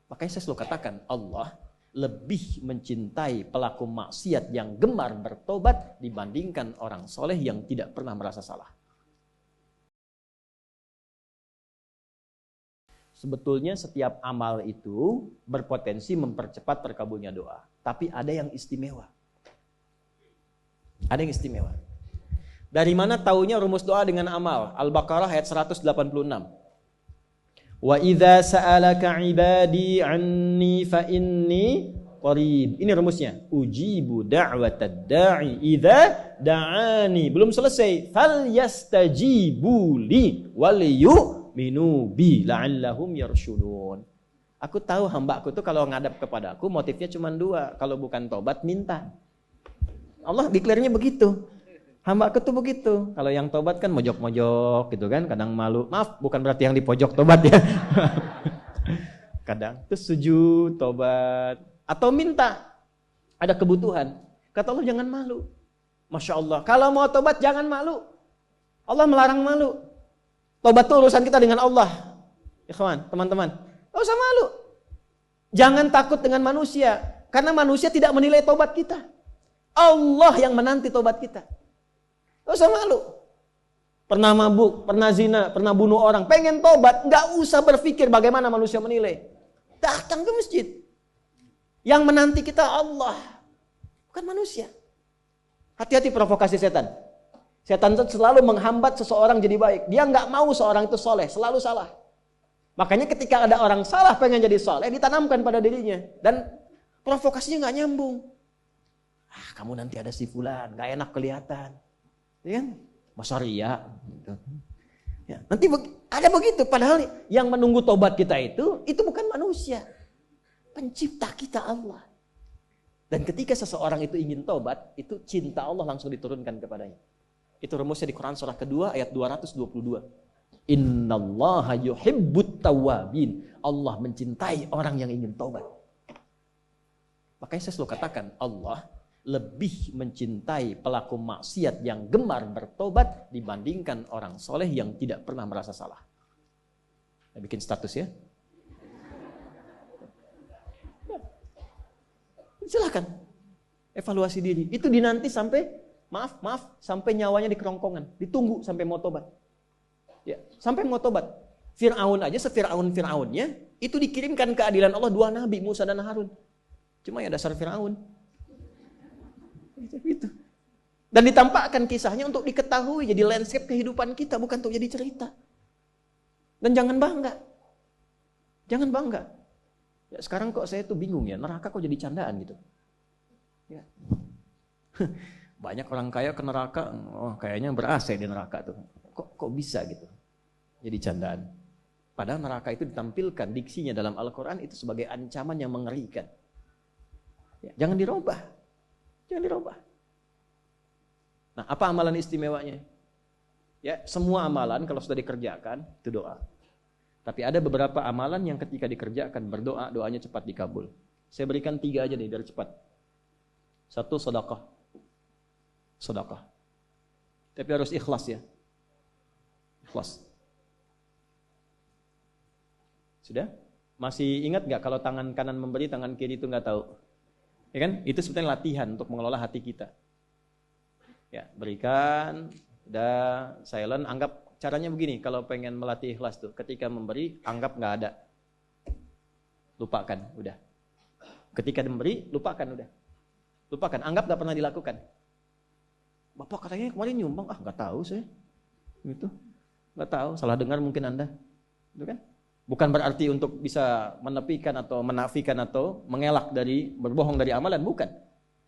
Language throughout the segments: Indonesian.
Makanya saya selalu katakan, Allah lebih mencintai pelaku maksiat yang gemar bertobat dibandingkan orang soleh yang tidak pernah merasa salah. Sebetulnya setiap amal itu berpotensi mempercepat terkabulnya doa. Tapi ada yang istimewa. Ada yang istimewa. Dari mana taunya rumus doa dengan amal? Al-Baqarah ayat 186. Wa idza sa'alaka 'ibadi 'anni fa inni qarib. Ini rumusnya. Ujibu da'watad da'i idza da'ani. Belum selesai. Fal yastajibu li wal yu'minu bi la'allahum yarshudun. Aku tahu hamba-Ku tuh kalau ngadap kepada Aku motifnya cuma dua. Kalau bukan tobat minta. Allah declare-nya begitu. Hamba-Ku tuh begitu. Kalau yang tobat kan mojok-mojok gitu kan, kadang malu. Maaf, bukan berarti yang di pojok tobat ya. Kadang tuh sujud, tobat, atau minta. Ada kebutuhan. Kata Allah jangan malu. Masya Allah. Kalau mau tobat jangan malu. Allah melarang malu. Tobat tuh urusan kita dengan Allah. Ikhwan, teman-teman. Gak usah malu. Jangan takut dengan manusia. Karena manusia tidak menilai tobat kita. Allah yang menanti tobat kita. Gak usah malu. Pernah mabuk, pernah zina, pernah bunuh orang, pengen tobat, gak usah berpikir bagaimana manusia menilai. Datang ke masjid. Yang menanti kita Allah, bukan manusia. Hati-hati provokasi setan. Setan itu selalu menghambat seseorang jadi baik. Dia gak mau seorang itu soleh, selalu salah. Makanya ketika ada orang salah pengen jadi soleh, ditanamkan pada dirinya. Dan provokasinya gak nyambung. Kamu nanti ada si fulan, gak enak kelihatan. Ya kan? Masa ria gitu. Ya, nanti ada begitu. Padahal yang menunggu tobat kita itu bukan manusia. Pencipta kita Allah. Dan ketika seseorang itu ingin tobat, itu cinta Allah langsung diturunkan kepadanya. Itu rumusnya di Quran surah kedua ayat 222. Innallaha yuhibbut tawwabin. Allah mencintai orang yang ingin tobat. Makanya saya selalu katakan, Allah lebih mencintai pelaku maksiat yang gemar bertobat dibandingkan orang soleh yang tidak pernah merasa salah. Saya bikin status ya. Silakan evaluasi diri. Itu dinanti sampai sampai nyawanya di kerongkongan, ditunggu sampai mau tobat. Ya, sampai mau tobat. Fir'aun aja Fir'aunnya itu dikirimkan keadilan Allah 2 nabi, Musa dan Harun. Cuma ya dasar Fir'aun. Itu. Dan ditampakkan kisahnya untuk diketahui jadi landscape kehidupan kita, bukan untuk jadi cerita. Dan jangan bangga. Jangan bangga. Ya, sekarang kok saya tuh bingung ya, neraka kok jadi candaan gitu. Ya. Banyak orang kaya ke neraka, kayaknya ber-AC di neraka tuh. Kok bisa gitu. Jadi candaan. Padahal neraka itu ditampilkan diksinya dalam Al-Quran itu sebagai ancaman yang mengerikan. Ya, jangan dirubah. Jangan dirubah. Nah, apa amalan istimewanya? Ya, semua amalan kalau sudah dikerjakan itu doa. Tapi ada beberapa amalan yang ketika dikerjakan berdoa, doanya cepat dikabul. Saya berikan 3 aja nih biar cepat. 1, sedekah. Sedekah. Tapi harus ikhlas ya. Ikhlas. Sudah? Masih ingat nggak kalau tangan kanan memberi, tangan kiri itu nggak tahu? Ya kan? Itu sebetulnya latihan untuk mengelola hati kita. Ya, berikan, udah silent, anggap caranya begini, kalau pengen melatih ikhlas tuh, ketika memberi, anggap nggak ada. Lupakan, udah. Ketika memberi, lupakan, udah. Lupakan, anggap nggak pernah dilakukan. Bapak katanya kemarin nyumbang, nggak tahu saya. Gitu. Nggak tahu, salah dengar mungkin Anda. Itu kan? Bukan berarti untuk bisa menepikan atau menafikan atau mengelak dari berbohong dari amalan, bukan.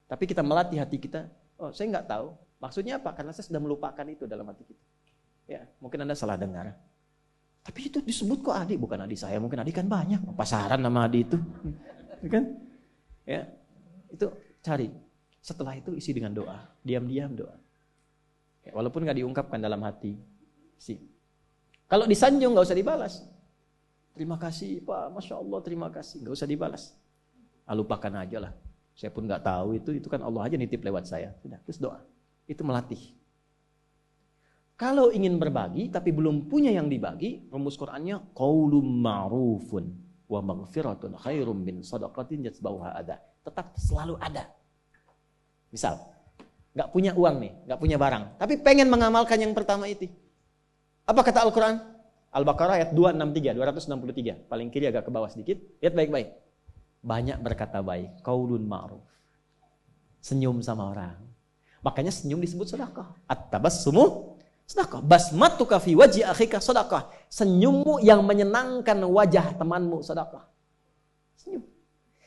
Tapi kita melatih hati kita. Oh, saya nggak tahu. Maksudnya apa? Karena saya sudah melupakan itu dalam hati kita. Ya, mungkin Anda salah dengar. Tapi itu disebut kok adik, bukan adik saya. Mungkin adik kan banyak. Pasaran nama adik itu, kan? Ya, itu cari. Setelah itu isi dengan doa, diam-diam doa. Ya, walaupun nggak diungkapkan dalam hati. Kalau disanjung nggak usah dibalas. Terima kasih Pak, Masya Allah, terima kasih. Nggak usah dibalas. Lupakan aja lah. Saya pun nggak tahu itu kan Allah aja nitip lewat saya. Sudah, terus doa. Itu melatih. Kalau ingin berbagi tapi belum punya yang dibagi, rumus Qur'annya qaulun ma'rufun Wa maghfiratun khairum min shadaqatin yatba'uha adha. Tetap selalu ada. Misal, nggak punya uang nih, nggak punya barang, tapi pengen mengamalkan yang pertama itu. Apa kata Al-Quran? Al-Baqarah ayat 263, paling kiri agak ke bawah sedikit. Lihat baik-baik. Banyak berkata baik, qaulun ma'ruf. Senyum sama orang. Makanya senyum disebut sedekah. At-tabassumu sedekah. Basmatuka fi wajhi akhika sedekah. Senyummu yang menyenangkan wajah temanmu sedekah. Senyum.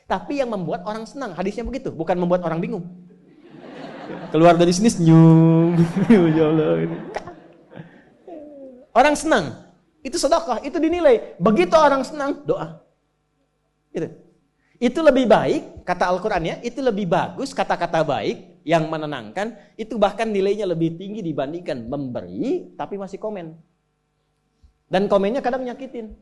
Tapi yang membuat orang senang, hadisnya begitu, bukan membuat orang bingung. Keluar dari sini senyum. Ya Allah ini. Orang senang, itu sedekah, itu dinilai. Begitu orang senang, doa. Itu lebih baik, kata Al-Quran ya, itu lebih bagus kata-kata baik yang menenangkan, itu bahkan nilainya lebih tinggi dibandingkan memberi tapi masih komen. Dan komennya kadang nyakitin.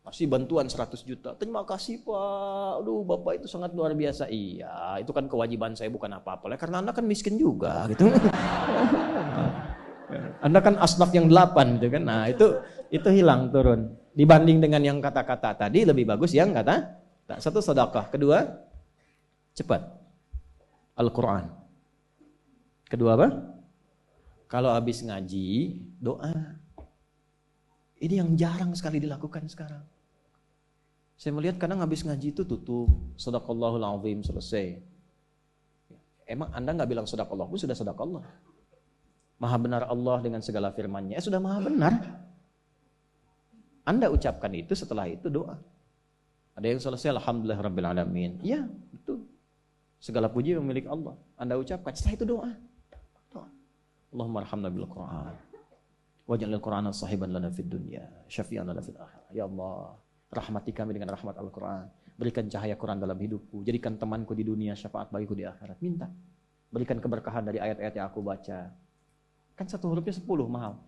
Kasih bantuan 100 juta. Terima kasih Pak. Aduh Bapak itu sangat luar biasa. Iya, itu kan kewajiban saya bukan apa-apa. Karena Anda kan miskin juga gitu. Anda kan asnaf yang 8 gitu kan. Nah, itu hilang turun. Dibanding dengan yang kata-kata tadi lebih bagus yang kata satu sedekah, kedua cepat. Al-Qur'an. Kedua apa? Kalau habis ngaji, doa. Ini yang jarang sekali dilakukan sekarang. Saya melihat kadang habis ngaji itu tutup, sadaqallahul azim, selesai. Emang Anda nggak bilang sadaqallah pun sudah sadaqallah. Maha benar Allah dengan segala firman-Nya, sudah maha benar. Anda ucapkan itu, setelah itu doa. Ada yang selesai, alhamdulillah rabbil alamin. Iya, betul. Segala puji milik Allah. Anda ucapkan, setelah itu doa. Allahumma arhamna bil Qur'an. Waj'alil Qur'ana sahiban lana fid dunya, syafi'an lana fil akhirah. Ya Allah, rahmati kami dengan rahmat Al-Quran. Berikan cahaya Quran dalam hidupku. Jadikan temanku di dunia, syafaat bagiku di akhirat. Minta. Berikan keberkahan dari ayat-ayat yang aku baca. Kan satu hurufnya 10, mahal.